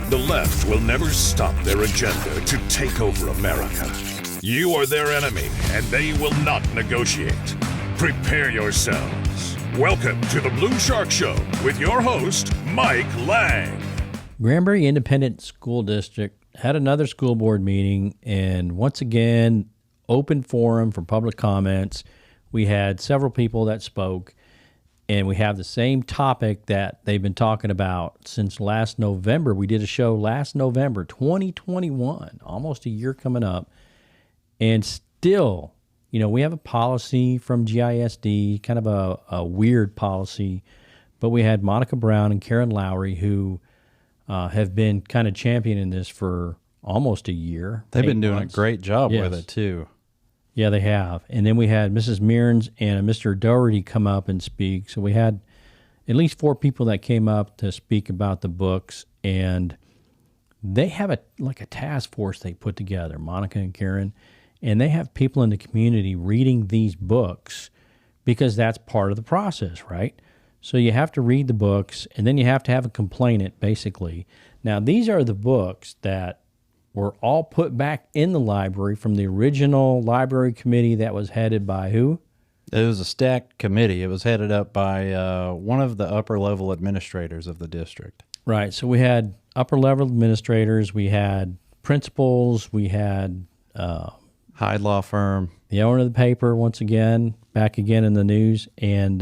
The left will never stop their agenda to take over America. You are their enemy, and they will not negotiate. Prepare yourselves. Welcome to the Blue Shark Show with your host, Mike Lang. Granbury Independent School District had another school board meeting, and once again, open forum for public comments. We had several people that spoke, and we have the same topic that they've been talking about since last November. We did a show last November, 2021, almost a year coming up. And still, you know, we have a policy from GISD, kind of a weird policy, but we had Monica Brown and Karen Lowry who have been kind of championing this for almost a year. They've been doing a great job with it, too. Yeah, they have. And then we had Mrs. Mearns and Mr. Doherty come up and speak. So we had at least 4 people that came up to speak about the books, and they have a task force they put together, Monica and Karen, and they have people in the community reading these books because that's part of the process, right? So you have to read the books, and then you have to have a complainant, basically. Now, these are the books that were all put back in the library from the original library committee that was headed by who? It was a stacked committee. It was headed up by one of the upper-level administrators of the district. Right. So we had upper-level administrators, we had principals, we had Hyde Law Firm, the owner of the paper, once again, back again in the news. And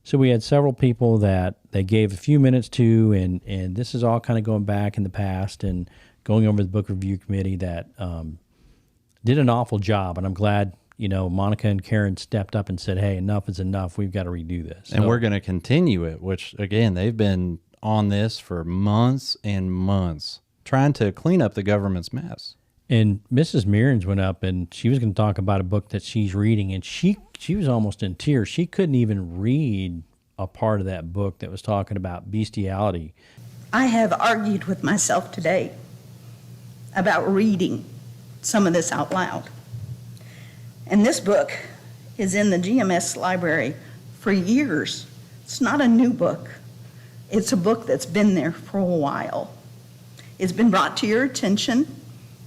so we had several people that they gave a few minutes to, and this is all kind of going back in the past and going over the book review committee that did an awful job. And I'm glad, you know, Monica and Karen stepped up and said, hey, enough is enough. We've got to redo this. And we're going to continue it, which, again, they've been on this for months and months, trying to clean up the government's mess. And Mrs. Mearns went up, and she was going to talk about a book that she's reading, and she was almost in tears. She couldn't even read a part of that book that was talking about bestiality. I have argued with myself today about reading some of this out loud. And this book is in the GMS library for years. It's not a new book. It's a book that's been there for a while. It's been brought to your attention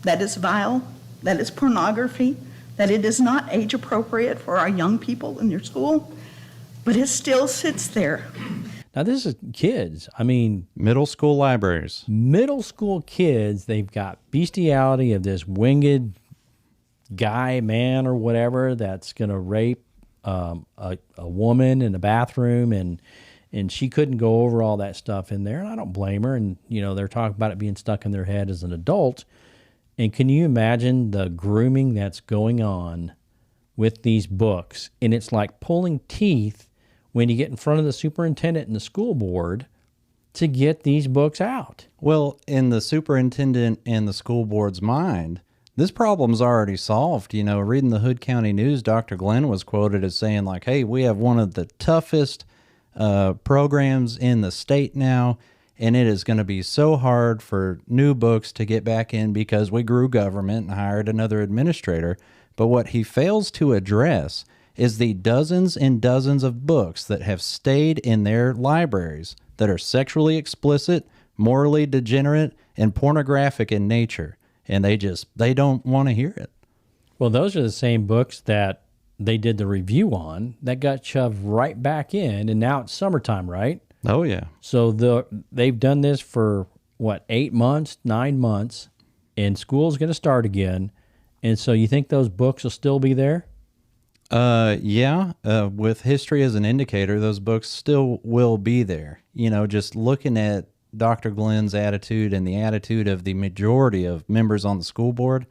that it's vile, that it's pornography, that it is not age appropriate for our young people in your school, but it still sits there. Now, this is kids. I mean, middle school libraries. Middle school kids, they've got bestiality of this winged guy, man, or whatever that's going to rape a woman in the bathroom, and she couldn't go over all that stuff in there, and I don't blame her. And, you know, they're talking about it being stuck in their head as an adult. And can you imagine the grooming that's going on with these books? And it's like pulling teeth when you get in front of the superintendent and the school board to get these books out. Well, in the superintendent and the school board's mind, this problem's already solved. You know, reading the Hood County News, Dr. Glenn was quoted as saying, like, hey, we have one of the toughest programs in the state now, and it is going to be so hard for new books to get back in because we grew government and hired another administrator. But what he fails to address is the dozens and dozens of books that have stayed in their libraries that are sexually explicit, morally degenerate, and pornographic in nature. And they don't want to hear it. Well, those are the same books that they did the review on that got shoved right back in, and now it's summertime, right? Oh, yeah. So they've done this for, 8 months, 9 months, and school's going to start again. And so you think those books will still be there? Yeah. With history as an indicator, those books still will be there. You know, just looking at Dr. Glenn's attitude and the attitude of the majority of members on the school board,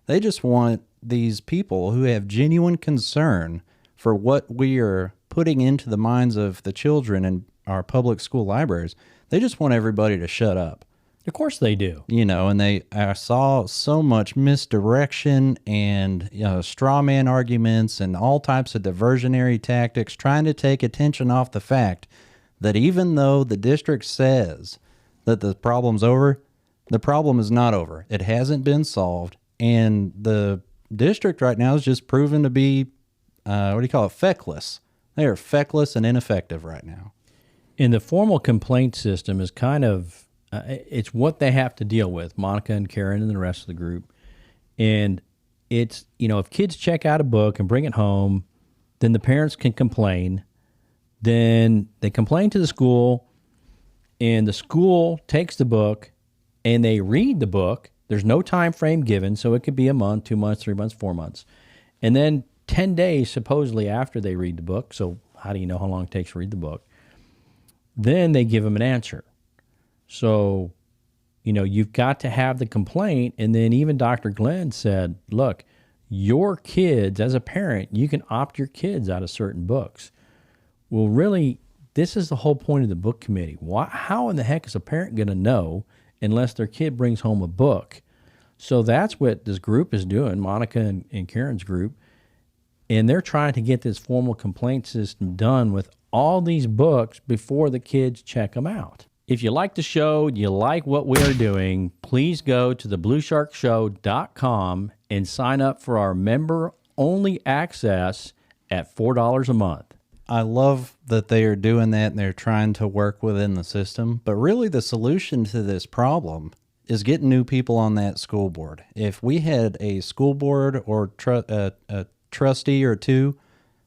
they just want these people who have genuine concern for what we are putting into the minds of the children in our public school libraries. They just want everybody to shut up. Of course they do. You know, and I saw so much misdirection and straw man arguments and all types of diversionary tactics trying to take attention off the fact that even though the district says that the problem's over, the problem is not over. It hasn't been solved, and the district right now is just proven to be, feckless. They are feckless and ineffective right now. And the formal complaint system is kind of It's what they have to deal with, Monica and Karen and the rest of the group. And it's, if kids check out a book and bring it home, then the parents can complain. Then they complain to the school, and the school takes the book and they read the book. There's no time frame given, so it could be a month, 2 months, 3 months, 4 months. And then 10 days supposedly after they read the book, so how do you know how long it takes to read the book? Then they give them an answer. So, you've got to have the complaint. And then even Dr. Glenn said, look, your kids, as a parent, you can opt your kids out of certain books. Well, really, this is the whole point of the book committee. How in the heck is a parent going to know unless their kid brings home a book? So that's what this group is doing, Monica and Karen's group. And they're trying to get this formal complaint system done with all these books before the kids check them out. If you like the show, you like what we are doing, please go to thebluesharkshow.com and sign up for our member-only access at $4 a month. I love that they are doing that and they're trying to work within the system. But really the solution to this problem is getting new people on that school board. If we had a school board or a trustee or two,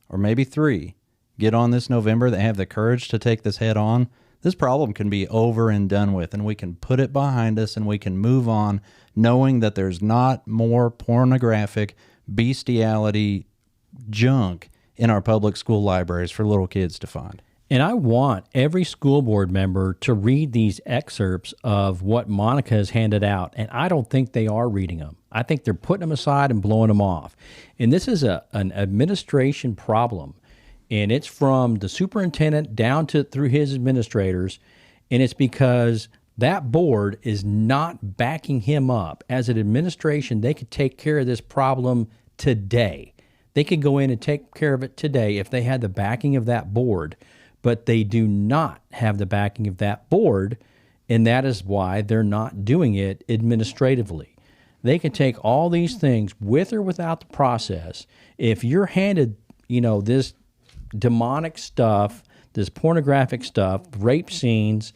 or maybe three, get on this November that have the courage to take this head on, this problem can be over and done with, and we can put it behind us and we can move on knowing that there's not more pornographic bestiality junk in our public school libraries for little kids to find. And I want every school board member to read these excerpts of what Monica has handed out, and I don't think they are reading them. I think they're putting them aside and blowing them off. And this is an administration problem, and it's from the superintendent down to through his administrators, and it's because that board is not backing him up. As an administration, they could take care of this problem today. They could go in and take care of it today if they had the backing of that board. But they do not have the backing of that board, and that is why they're not doing it administratively. They can take all these things with or without the process. If you're handed, this demonic stuff, this pornographic stuff, rape scenes,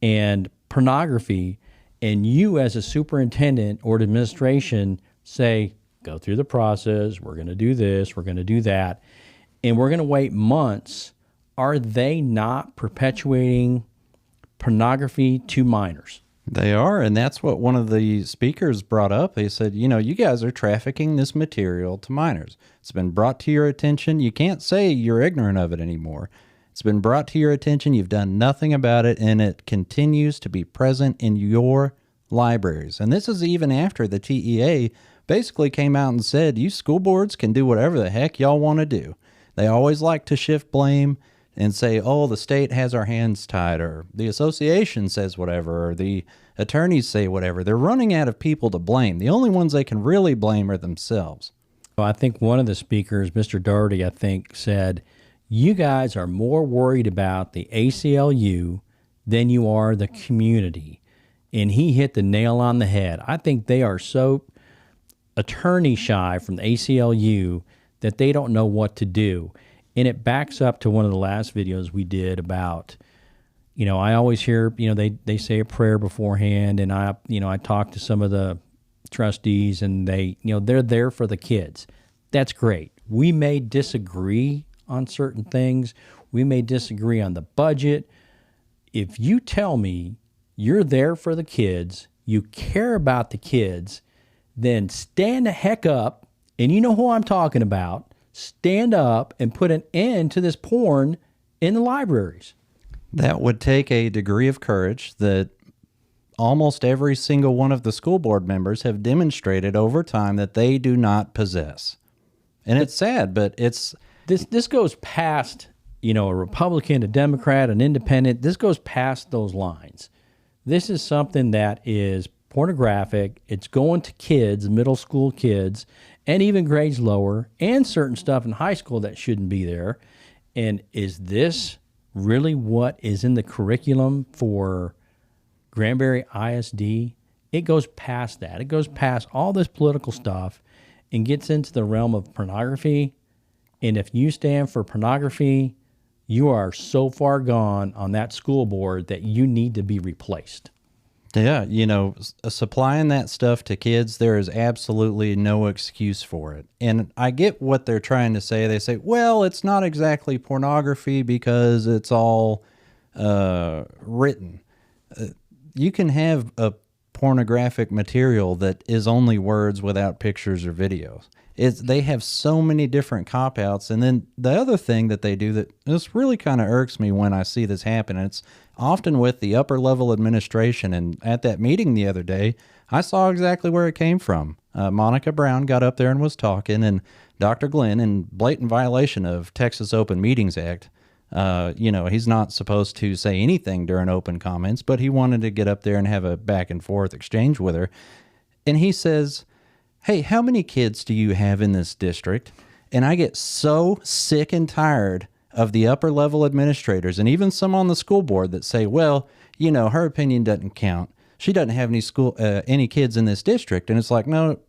and pornography, and you as a superintendent or administration say, go through the process, we're going to do this, we're going to do that, and we're going to wait months, are they not perpetuating pornography to minors? They are, and that's what one of the speakers brought up. They said, you guys are trafficking this material to minors. It's been brought to your attention. You can't say you're ignorant of it anymore. It's been brought to your attention. You've done nothing about it, and it continues to be present in your libraries. And this is even after the TEA basically came out and said, you school boards can do whatever the heck y'all want to do. They always like to shift blame and say, oh, the state has our hands tied, or the association says whatever, or the attorneys say whatever. They're running out of people to blame. The only ones they can really blame are themselves. Well, I think one of the speakers, Mr. Doherty, said, you guys are more worried about the ACLU than you are the community. And he hit the nail on the head. I think they are so attorney shy from the ACLU that they don't know what to do. And it backs up to one of the last videos we did about, I always hear, they say a prayer beforehand, and I talk to some of the trustees, and they're there for the kids. That's great. We may disagree on certain things. We may disagree on the budget. If you tell me you're there for the kids, you care about the kids, then stand the heck up, and you know who I'm talking about. Stand up and put an end to this porn in the libraries. That would take a degree of courage that almost every single one of the school board members have demonstrated over time that they do not possess. And it's sad, but it's... This goes past, a Republican, a Democrat, an independent. This goes past those lines. This is something that is pornographic. It's going to kids, middle school kids, and even grades lower, and certain stuff in high school that shouldn't be there. And is this really what is in the curriculum for Granbury ISD? It goes past that. It goes past all this political stuff and gets into the realm of pornography. And if you stand for pornography, you are so far gone on that school board that you need to be replaced. Yeah, supplying that stuff to kids, there is absolutely no excuse for it. And I get what they're trying to say. They say, well, it's not exactly pornography because it's all written. You can have a pornographic material that is only words without pictures or videos. They have so many different cop-outs. And then the other thing that they do that this really kind of irks me when I see this happen, and it's often with the upper level administration. And at that meeting the other day, I saw exactly where it came from. Monica Brown got up there and was talking, and Dr. Glenn, in blatant violation of Texas Open Meetings Act, he's not supposed to say anything during open comments, but he wanted to get up there and have a back and forth exchange with her. And he says, hey, how many kids do you have in this district? And I get so sick and tired of the upper level administrators and even some on the school board that say, well, her opinion doesn't count. She doesn't have any kids in this district. And it's like, no,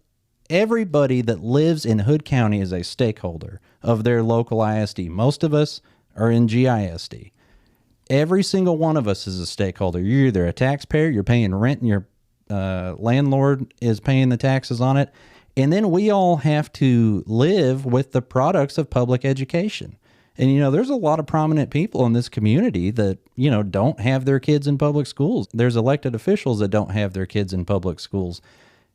everybody that lives in Hood County is a stakeholder of their local ISD. Most of us are in GISD. Every single one of us is a stakeholder. You're either a taxpayer, you're paying rent, and your landlord is paying the taxes on it. And then we all have to live with the products of public education. And, there's a lot of prominent people in this community that, don't have their kids in public schools. There's elected officials that don't have their kids in public schools.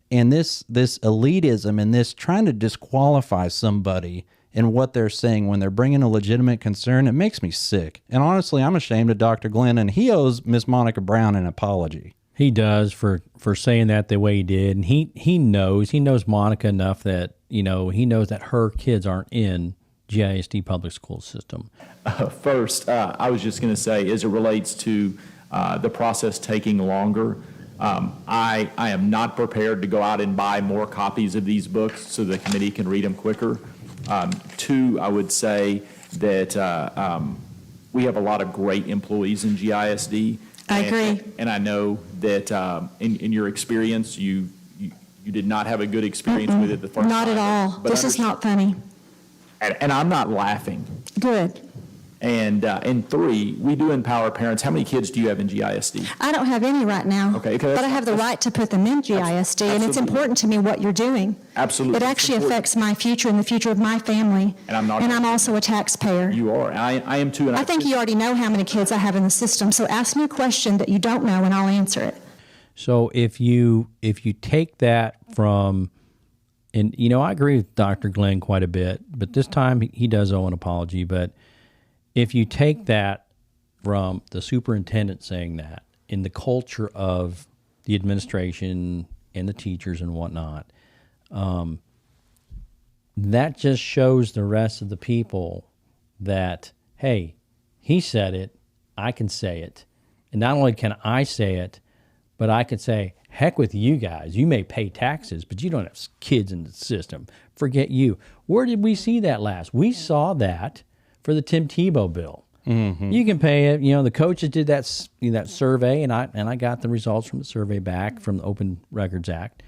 And this elitism and this trying to disqualify somebody in what they're saying when they're bringing a legitimate concern, it makes me sick. And honestly, I'm ashamed of Dr. Glenn, and he owes Miss Monica Brown an apology. He does for saying that the way he did. And he knows Monica enough that, he knows that her kids aren't in GISD public school system. First, I was just going to say, as it relates to the process taking longer, I am not prepared to go out and buy more copies of these books so the committee can read them quicker. Two, I would say that we have a lot of great employees in GISD. I agree. And I know that in your experience, you did not have a good experience with it the first time. Not at all. This is not funny. And I'm not laughing. Good. And three, we do empower parents. How many kids do you have in GISD? I don't have any right now. Okay, but I have the right to put them in GISD, and it's important to me what you're doing. Absolutely. It actually affects my future and the future of my family. And I'm also a taxpayer. You are. I am too. And I think you already know how many kids I have in the system, so ask me a question that you don't know, and I'll answer it. So if you take that from, and I agree with Dr. Glenn quite a bit, but this time he does owe an apology. But if you take that from the superintendent saying that in the culture of the administration and the teachers and whatnot, that just shows the rest of the people that, hey, he said it, I can say it. And not only can I say it, but I can say, heck with you guys. You may pay taxes, but you don't have kids in the system. Forget you. Where did we see that last? We saw that for the Tim Tebow bill. Mm-hmm. You can pay it. The coaches did that survey, and I got the results from the survey back from the Open Records Act.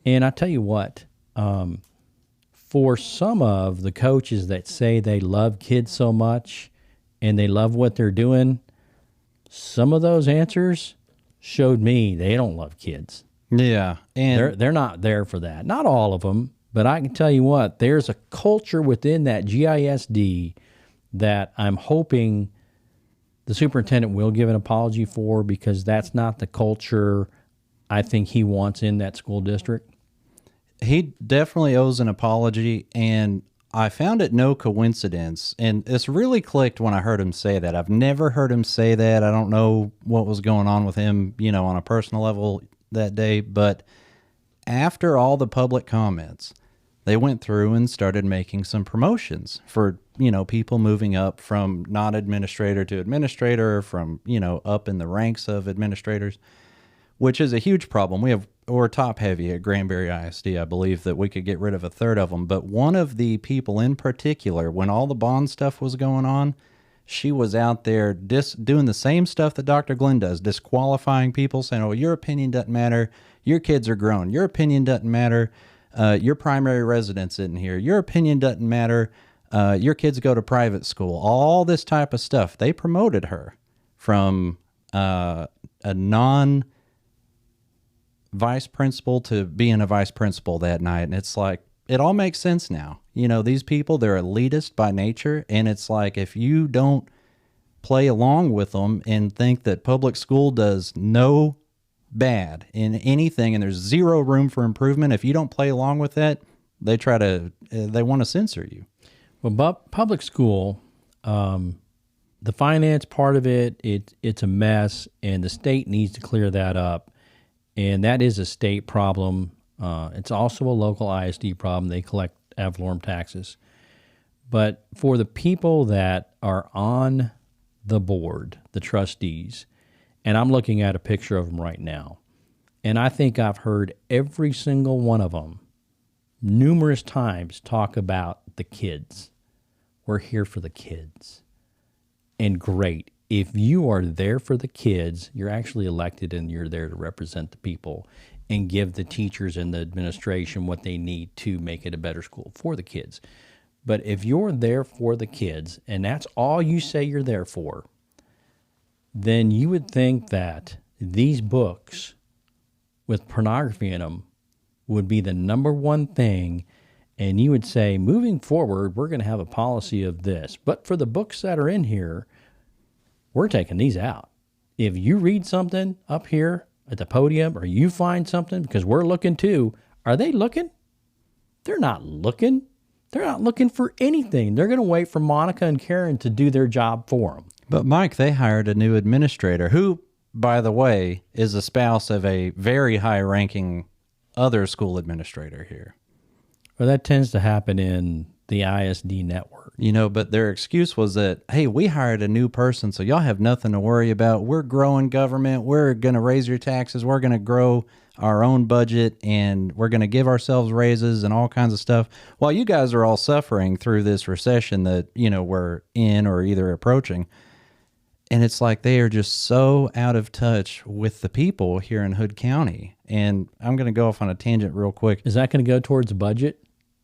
And I tell you what, for some of the coaches that say they love kids so much and they love what they're doing, some of those answers showed me they don't love kids. Yeah, and they're not there for that. Not all of them, but I can tell you what, there's a culture within that GISD that I'm hoping the superintendent will give an apology for, because that's not the culture I think he wants in that school district. He definitely owes an apology, and I found it no coincidence, and this really clicked when I heard him say that. I've never heard him say that. I don't know what was going on with him, on a personal level that day, but after all the public comments, they went through and started making some promotions for, people moving up from not administrator to administrator, from, up in the ranks of administrators, which is a huge problem. We're top heavy at Granbury ISD. I believe that we could get rid of a third of them. But one of the people in particular, when all the bond stuff was going on, she was out there doing the same stuff that Dr. Glenn does, disqualifying people, saying, oh, your opinion doesn't matter. Your kids are grown. Your opinion doesn't matter. Your primary residence isn't here. Your opinion doesn't matter. Your kids go to private school. All this type of stuff. They promoted her from a non vice principal to being a vice principal that night. And it's like, it all makes sense now. You know, these people, they're elitist by nature. And it's like, if you don't play along with them and think that public school does no bad in anything and there's zero room for improvement, if you don't play along with that, they want to censor you. Well, but public school, the finance part of it's a mess, and the state needs to clear that up. And that is a state problem. It's also a local ISD problem. They collect ad valorem taxes. But for the people that are on the board, the trustees, and I'm looking at a picture of them right now, and I think I've heard every single one of them numerous times talk about the kids. We're here for the kids. And great. If you are there for the kids, you're actually elected and you're there to represent the people and give the teachers and the administration what they need to make it a better school for the kids. But if you're there for the kids and that's all you say you're there for, then you would think that these books with pornography in them would be the number one thing. And you would say, moving forward, we're going to have a policy of this. But for the books that are in here, we're taking these out. If you read something up here at the podium or you find something, because we're looking too, are they looking? They're not looking. They're not looking for anything. They're going to wait for Monica and Karen to do their job for them. But Mike, they hired a new administrator who, by the way, is a spouse of a very high-ranking other school administrator here. Well, that tends to happen in the ISD network. You know, but their excuse was that, hey, we hired a new person, so y'all have nothing to worry about. We're growing government. We're going to raise your taxes. We're going to grow our own budget, and we're going to give ourselves raises and all kinds of stuff. While you guys are all suffering through this recession that, you know, we're in or either approaching. And it's like they are just so out of touch with the people here in Hood County. And I'm going to go off on a tangent real quick. Is that going to go towards the budget?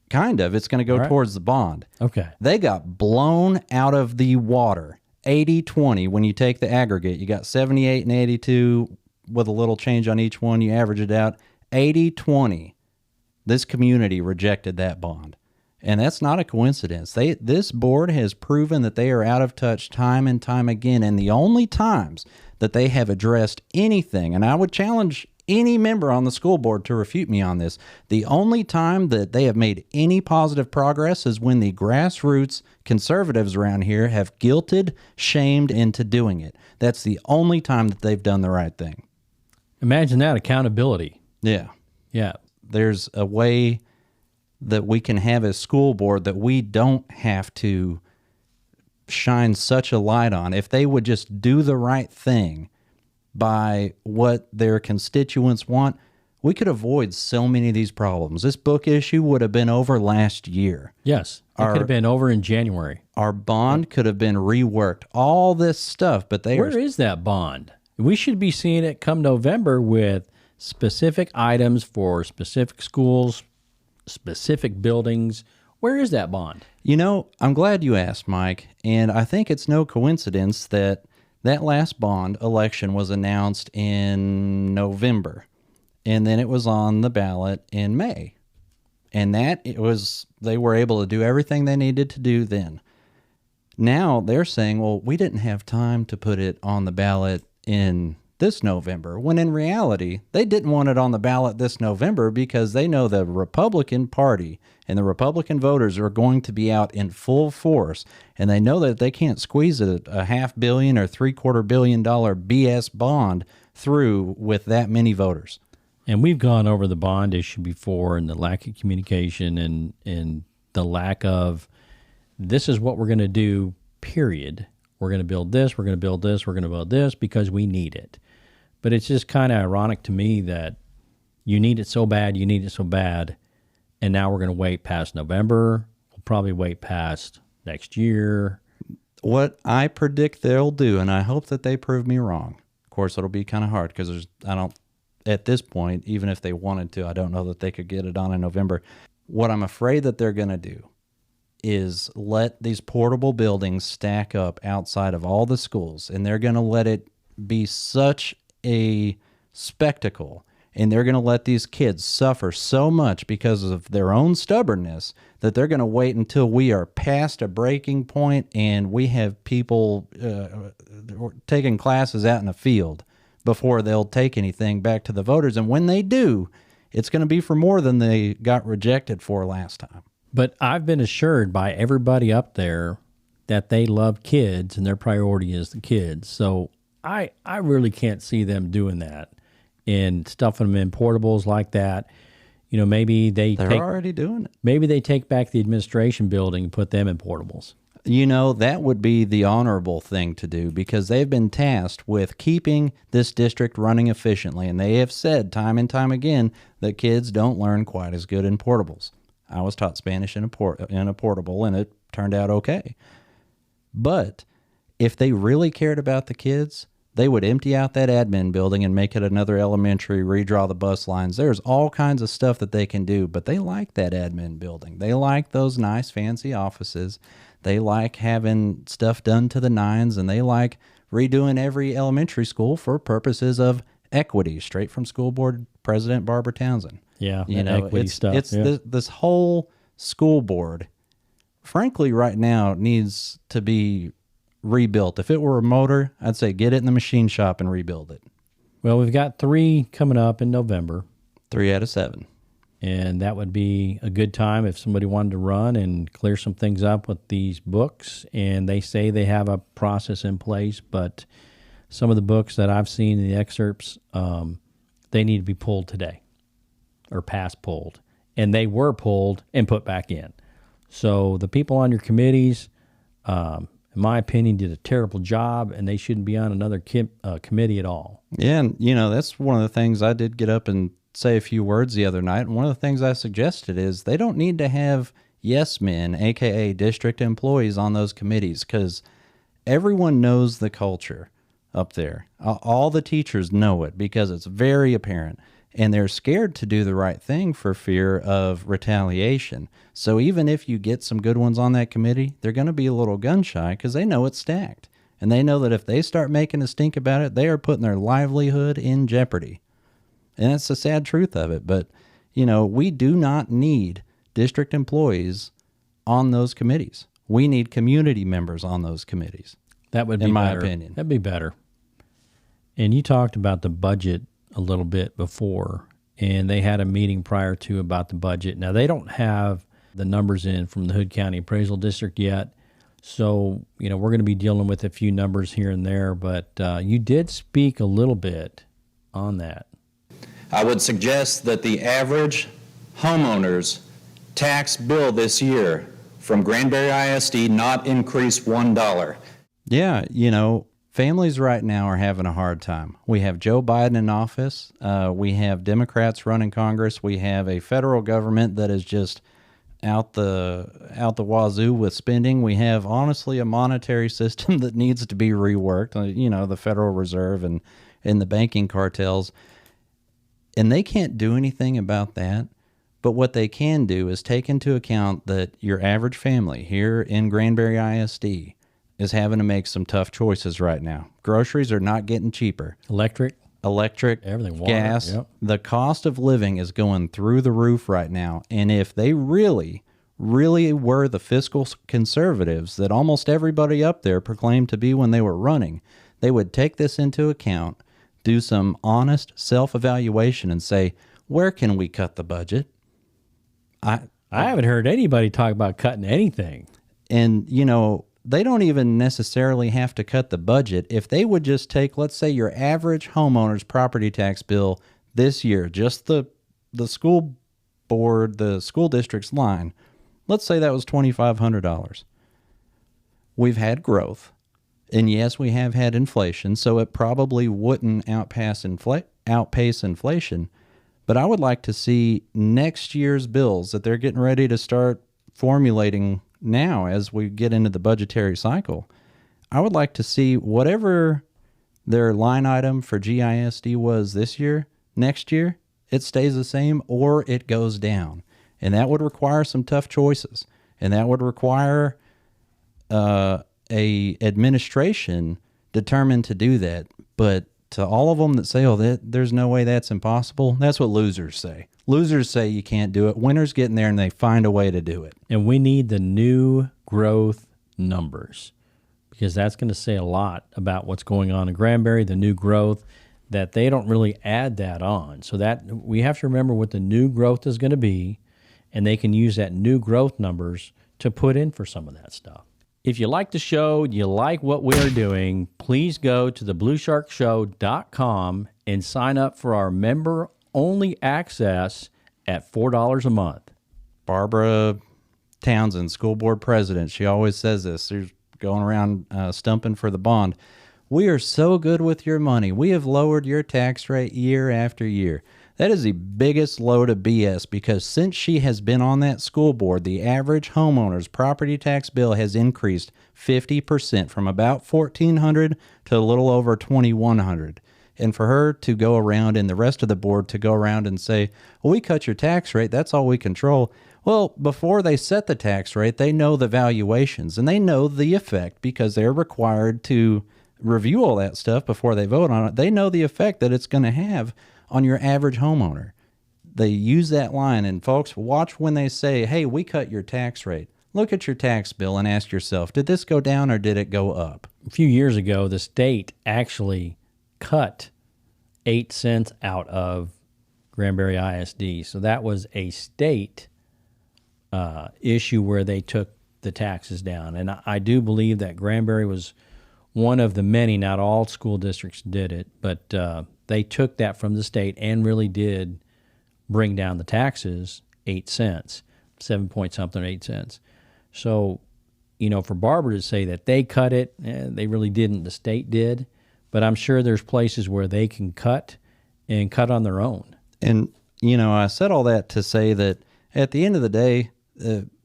Kind of. It's going to go towards the bond. Okay. They got blown out of the water. 80-20 when you take the aggregate. You got 78 and 82 with a little change on each one. You average it out. 80-20. This community rejected that bond. And that's not a coincidence. This board has proven that they are out of touch time and time again. And the only times that they have addressed anything, and I would challenge any member on the school board to refute me on this, the only time that they have made any positive progress is when the grassroots conservatives around here have guilted, shamed into doing it. That's the only time that they've done the right thing. Imagine that, accountability. Yeah. Yeah. There's a way that we can have a school board that we don't have to shine such a light on. If they would just do the right thing by what their constituents want, we could avoid so many of these problems. This book issue would have been over last year. Yes, it could have been over in January. Our bond could have been reworked. All this stuff, but Where is that bond? We should be seeing it come November with specific items for specific schools, specific buildings. Where is that bond? You know, I'm glad you asked, Mike, and I think it's no coincidence that last bond election was announced in November, and then it was on the ballot in May. And they were able to do everything they needed to do then. Now they're saying, well, we didn't have time to put it on the ballot in this November, when in reality, they didn't want it on the ballot this November because they know the Republican Party and the Republican voters are going to be out in full force, and they know that they can't squeeze a $500 million or $750 million BS bond through with that many voters. And we've gone over the bond issue before and the lack of communication and the lack of, this is what we're going to do, period. We're going to build this, we're going to build this, we're going to build this because we need it. But it's just kind of ironic to me that you need it so bad, and now we're going to wait past November. We'll probably wait past next year. What I predict they'll do, and I hope that they prove me wrong. Of course, it'll be kind of hard because at this point, even if they wanted to, I don't know that they could get it on in November. What I'm afraid that they're going to do is let these portable buildings stack up outside of all the schools, and they're going to let it be such a spectacle and they're going to let these kids suffer so much because of their own stubbornness that they're going to wait until we are past a breaking point and we have people taking classes out in the field before they'll take anything back to the voters. And when they do, it's going to be for more than they got rejected for last time. But I've been assured by everybody up there that they love kids and their priority is the kids. So I really can't see them doing that and stuffing them in portables like that. You know, maybe they're already doing it. Maybe they take back the administration building and put them in portables. You know, that would be the honorable thing to do because they've been tasked with keeping this district running efficiently. And they have said time and time again that kids don't learn quite as good in portables. I was taught Spanish in a portable, and it turned out okay. But if they really cared about the kids, they would empty out that admin building and make it another elementary, redraw the bus lines. There's all kinds of stuff that they can do, but they like that admin building. They like those nice, fancy offices. They like having stuff done to the nines, and they like redoing every elementary school for purposes of equity, straight from School Board President Barbara Townsend. Yeah, you know, equity stuff. It's this whole school board, frankly, right now needs to be rebuilt. If it were a motor, I'd say get it in the machine shop and rebuild it. Well, we've got 3 coming up in November. 3 out of 7. And that would be a good time if somebody wanted to run and clear some things up with these books. And they say they have a process in place, but some of the books that I've seen in the excerpts, they need to be pulled today or past pulled. And they were pulled and put back in. So the people on your committees, in my opinion, did a terrible job, and they shouldn't be on another committee at all. Yeah, and, you know, that's one of the things I did get up and say a few words the other night. And one of the things I suggested is they don't need to have yes men, a.k.a. district employees, on those committees because everyone knows the culture up there. All the teachers know it because it's very apparent. And they're scared to do the right thing for fear of retaliation. So even if you get some good ones on that committee, they're going to be a little gun shy because they know it's stacked. And they know that if they start making a stink about it, they are putting their livelihood in jeopardy. And that's the sad truth of it. But, you know, we do not need district employees on those committees. We need community members on those committees. That would be in my better. opinion. That'd be better. And you talked about the budget a little bit before, and they had a meeting prior to about the budget. Now, they don't have the numbers in from the Hood County Appraisal District yet, so, you know, we're going to be dealing with a few numbers here and there, but you did speak a little bit on that. I would suggest that the average homeowner's tax bill this year from Granbury ISD not increase $1. Yeah, you know, families right now are having a hard time. We have Joe Biden in office. We have Democrats running Congress. We have a federal government that is just out the wazoo with spending. We have, honestly, a monetary system that needs to be reworked. You know, the Federal Reserve and the banking cartels. And they can't do anything about that. But what they can do is take into account that your average family here in Granbury ISD is having to make some tough choices right now. Groceries are not getting cheaper. Electric, Everything, water, gas. yep. The cost of living is going through the roof right now. And if they really were the fiscal conservatives that almost everybody up there proclaimed to be when they were running, they would take this into account, do some honest self-evaluation and say, where can we cut the budget? I haven't heard anybody talk about cutting anything. And, you know, they don't even necessarily have to cut the budget. If they would just take, let's say, your average homeowner's property tax bill this year, just the school board, the school district's line, let's say that was $2,500. We've had growth. And yes, we have had inflation, so it probably wouldn't outpace inflation. But I would like to see next year's bills that they're getting ready to start formulating now as we get into the budgetary cycle. I would like to see whatever their line item for GISD was this year, next year, it stays the same or it goes down. And that would require some tough choices. And that would require a administration determined to do that. But to all of them that say, oh, there's no way that's impossible, that's what losers say. Losers say you can't do it. Winners get in there and they find a way to do it. And we need the new growth numbers, because that's going to say a lot about what's going on in Granbury, the new growth, that they don't really add that on. So that we have to remember what the new growth is going to be, and they can use that new growth numbers to put in for some of that stuff. If you like the show, you like what we are doing, please go to thebluesharkshow.com and sign up for our member-only access at $4 a month. Barbara Townsend, school board president, she always says this. She's going around stumping for the bond. We are so good with your money. We have lowered your tax rate year after year. That is the biggest load of BS, because since she has been on that school board, the average homeowner's property tax bill has increased 50%, from about $1,400 to a little over $2,100. And for her to go around, and the rest of the board to go around and say, well, we cut your tax rate, that's all we control. Well, before they set the tax rate, they know the valuations and they know the effect, because they're required to review all that stuff before they vote on it. They know the effect that it's going to have on your average homeowner. They use that line, and folks, watch when they say, hey, we cut your tax rate. Look at your tax bill and ask yourself, did this go down or did it go up? A few years ago, the state actually cut 8 cents out of Granbury ISD. So that was a state issue where they took the taxes down. And I do believe that Granbury was one of the many, not all school districts did it, but they took that from the state and really did bring down the taxes 8 cents, 7 point something, 8 cents. So, you know, for Barbara to say that they cut it, they really didn't, the state did. But I'm sure there's places where they can cut and cut on their own. And, you know, I said all that to say that at the end of the day,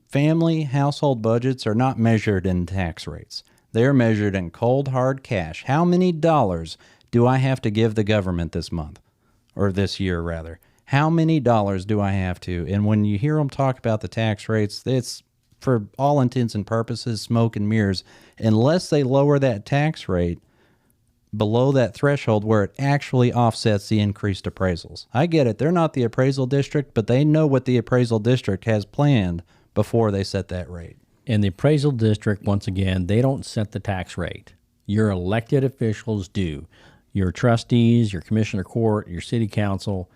family household budgets are not measured in tax rates. They're measured in cold, hard cash. How many dollars do I have to give the government this month, or this year, rather? How many dollars do I have to? And when you hear them talk about the tax rates, it's, for all intents and purposes, smoke and mirrors, unless they lower that tax rate below that threshold where it actually offsets the increased appraisals. I get it. They're not the appraisal district, but they know what the appraisal district has planned before they set that rate. And the appraisal district, once again, they don't set the tax rate. Your elected officials do. Your trustees, your commissioner court, your city council,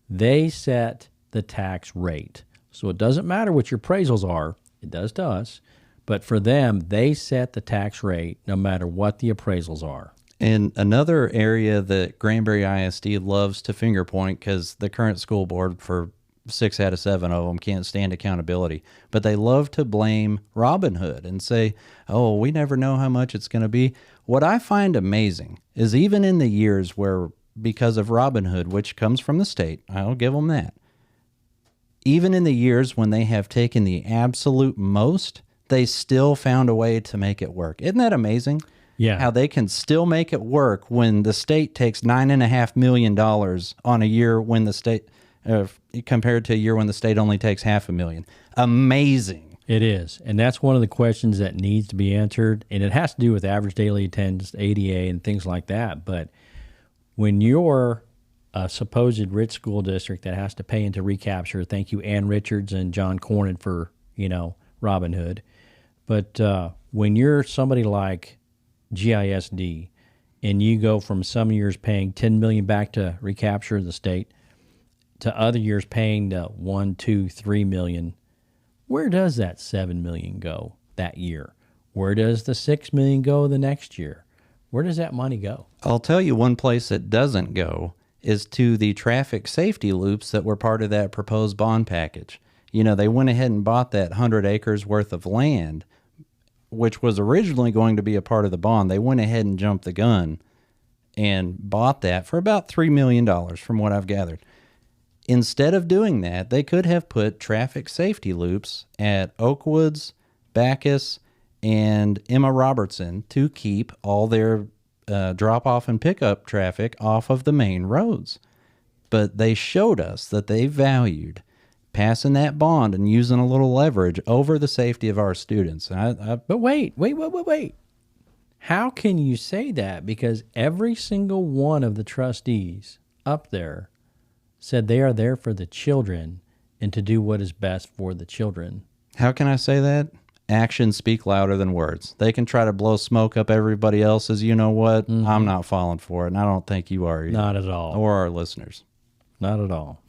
they set the tax rate. So it doesn't matter what your appraisals are. It does to us. But for them, they set the tax rate no matter what the appraisals are. And another area that Granbury ISD loves to finger point, because the current school board, for 6 out of 7 of them, can't stand accountability, but they love to blame Robin Hood and say, oh, we never know how much it's going to be. What I find amazing is, even in the years where, because of Robin Hood, which comes from the state, I'll give them that, even in the years when they have taken the absolute most, they still found a way to make it work. Isn't that amazing? Yeah. How they can still make it work when the state takes $9.5 million on a year when the state, compared to a year when the state only takes $500,000. Amazing. It is. And that's one of the questions that needs to be answered. And it has to do with average daily attendance, ADA, and things like that. But when you're a supposed rich school district that has to pay into recapture, thank you, Ann Richards and John Cornyn for, Robin Hood. But when you're somebody like GISD, and you go from some years paying $10 million back to recapture the state to other years paying the $1, $2, $3 million, where does that $7 million go that year? Where does the $6 million go the next year? Where does that money go? I'll tell you one place it doesn't go is to the traffic safety loops that were part of that proposed bond package. They went ahead and bought that 100 acres worth of land, which was originally going to be a part of the bond. They went ahead and jumped the gun and bought that for about $3 million, from what I've gathered. Instead of doing that, they could have put traffic safety loops at Oakwoods, Bacchus, and Emma Robertson to keep all their drop-off and pickup traffic off of the main roads. But they showed us that they valued passing that bond and using a little leverage over the safety of our students. But wait. How can you say that? Because every single one of the trustees up there said they are there for the children and to do what is best for the children. How can I say that? Actions speak louder than words. They can try to blow smoke up everybody else's, you know what? I'm not falling for it, and I don't think you are either. Not at all. Or our listeners. Not at all.